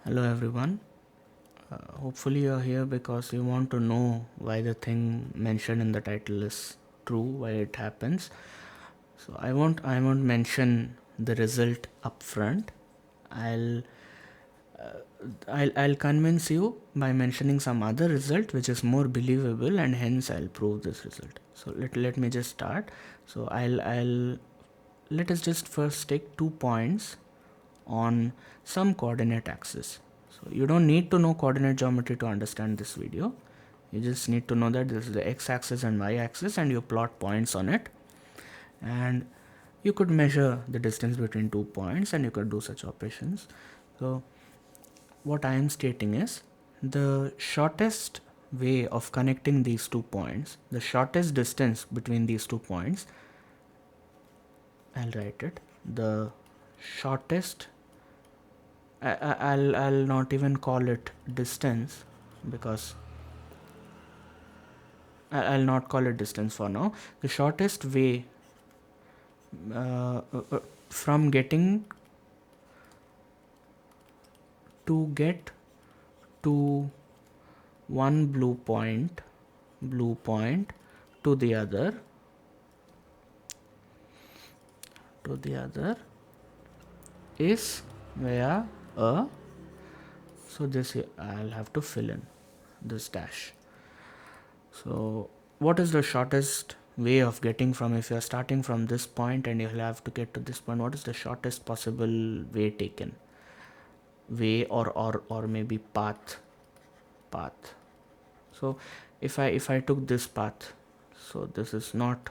Hello everyone. Hopefully you're here because you want to know why the thing mentioned in the title is true, why it happens. So I won't mention the result up front. I'll I'll convince you by mentioning some other result which is more believable, and hence I'll prove this result. So let me just start. So I'll let us just first take 2 points on some coordinate axis. So you don't need to know coordinate geometry to understand this video. You just need to know that this is the x-axis and y-axis, and you plot points on it, and you could measure the distance between 2 points, and you could do such operations. So what I am stating is the shortest way of connecting these 2 points, the shortest distance between these 2 points, I'll write it, the shortest, I'll not even call it distance, because I'll not call it distance for now. The shortest way from getting to one blue point to the other is via a, so this I'll have to fill in this dash. So what is the shortest way of getting from, if you're starting from this point and you'll have to get to this point, what is the shortest possible way taken? Way or maybe path. So if I took this path, so this is not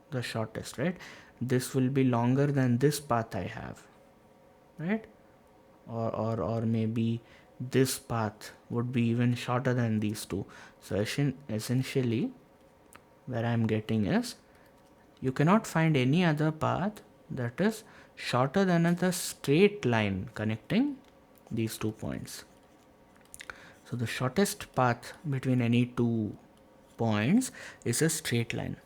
the shortest, right? This will be longer than this path I have, right? Or maybe this path would be even shorter than these two. So essentially where I am getting is, you cannot find any other path that is shorter than the straight line connecting these 2 points. So the shortest path between any 2 points is a straight line.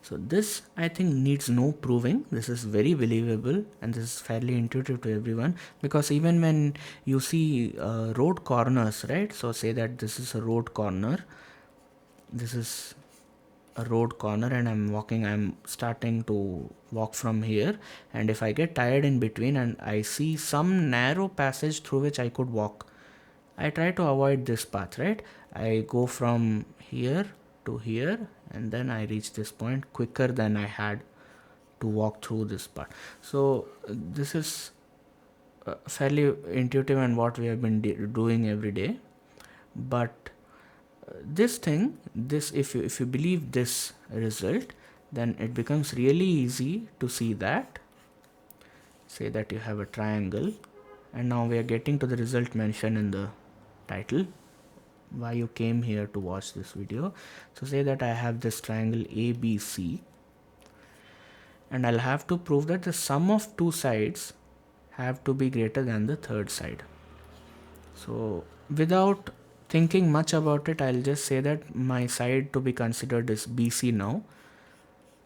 So this, I think, needs no proving. This is very believable, and this is fairly intuitive to everyone, because even when you see road corners, right? So say that this is a road corner. This is a road corner and I'm starting to walk from here, and if I get tired in between and I see some narrow passage through which I could walk, I try to avoid this path, right? I go from here to here, and then I reach this point quicker than I had to walk through this part. So this is fairly intuitive and what we have been doing every day. But this if you believe this result, then it becomes really easy to see that, say that you have a triangle, and now we are getting to the result mentioned in the title, why you came here to watch this video. So say that I have this triangle ABC, and I'll have to prove that the sum of two sides have to be greater than the third side. So without thinking much about it, I'll just say that my side to be considered is BC now.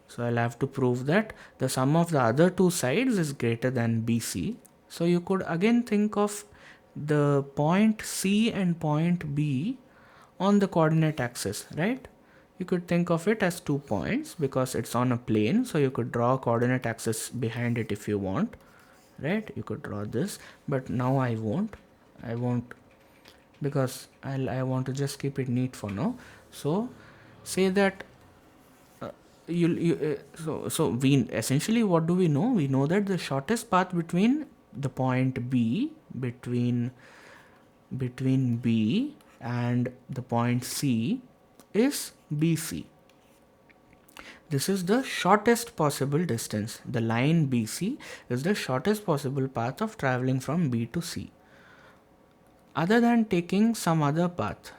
So I'll have to prove that the sum of the other two sides is greater than BC. So you could again think of the point C and point B on the coordinate axis, right? You could think of it as 2 points because it's on a plane. So you could draw a coordinate axis behind it if you want, right? You could draw this, but now I won't because I want to just keep it neat for now. So say that so we essentially, what do we know? We know that the shortest path between the point B, between B and the point C is BC. This is the shortest possible distance. The line BC is the shortest possible path of traveling from B to C. Other than taking some other path,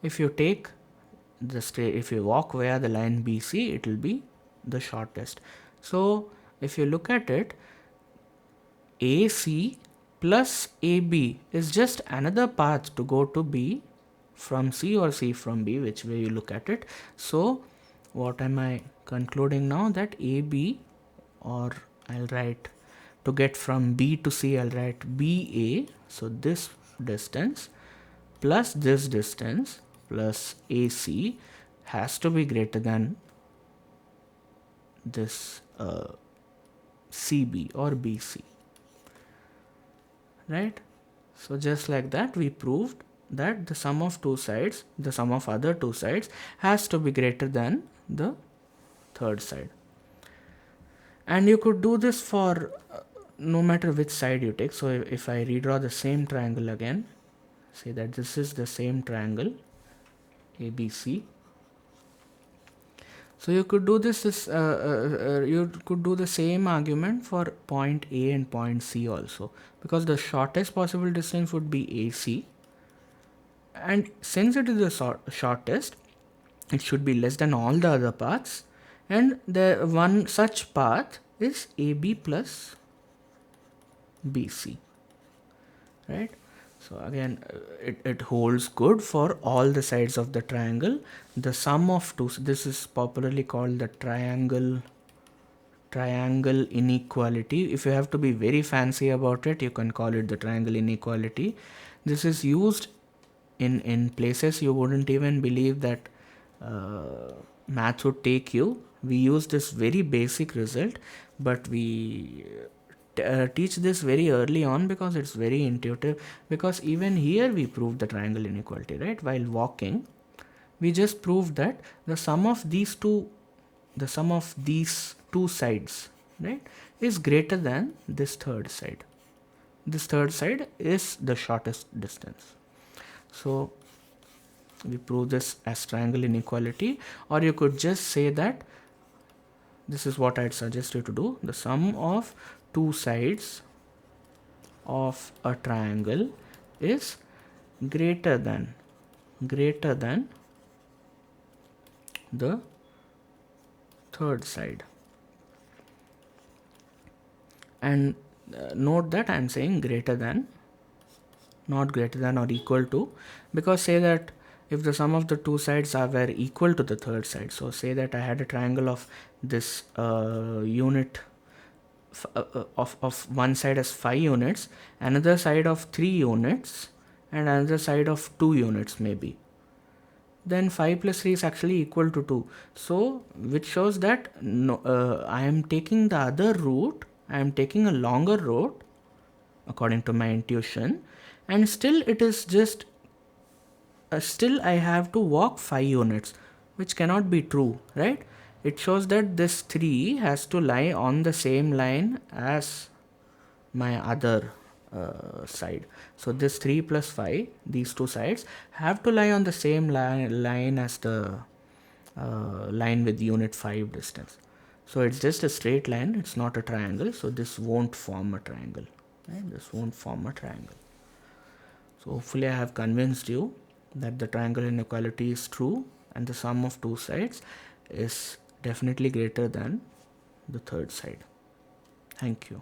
if you take if you walk via the line BC, it will be the shortest. So if you look at it, AC plus AB is just another path to go to B from C, or C from B, which way you look at it. So what am I concluding now? That AB, or I'll write To get from B to C, I'll write BA, so this distance plus this distance plus AC has to be greater than this CB or BC, right? So just like that, we proved that the sum of two sides, the sum of other two sides, has to be greater than the third side. And you could do this for no matter which side you take. So if I redraw the same triangle again, say that this is the same triangle ABC. So you could do this, you could do the same argument for point A and point C also, because the shortest possible distance would be AC, and since it is the shortest, it should be less than all the other paths, and the one such path is AB plus BC, right? So again, it holds good for all the sides of the triangle. The sum of two, this is popularly called the triangle inequality. If you have to be very fancy about it, you can call it the triangle inequality. This is used in places you wouldn't even believe that math would take you. We use this very basic result, but we teach this very early on because it's very intuitive, because even here we proved the triangle inequality, right? While walking, we just proved that the sum of these two sides, right, is greater than this third side. This third side is the shortest distance. So we prove this as triangle inequality, or you could just say that this is what I'd suggest you to do. The sum of two sides of a triangle is greater than the third side. And note that I'm saying greater than, not greater than or equal to, because say that if the sum of the two sides were equal to the third side, so say that I had a triangle of this unit of one side as 5 units, another side of 3 units, and another side of 2 units maybe, then 5 plus 3 is actually equal to 2. So which shows that I am taking the other route, I am taking a longer route according to my intuition, and still it is just still I have to walk 5 units, which cannot be true, right? It shows that this 3 has to lie on the same line as my other side. So this 3 plus 5, these two sides have to lie on the same line as the line with unit 5 distance. So it's just a straight line, it's not a triangle, so this won't form a triangle, right? This won't form a triangle. So hopefully I have convinced you that the triangle inequality is true and the sum of two sides is definitely greater than the third side. Thank you.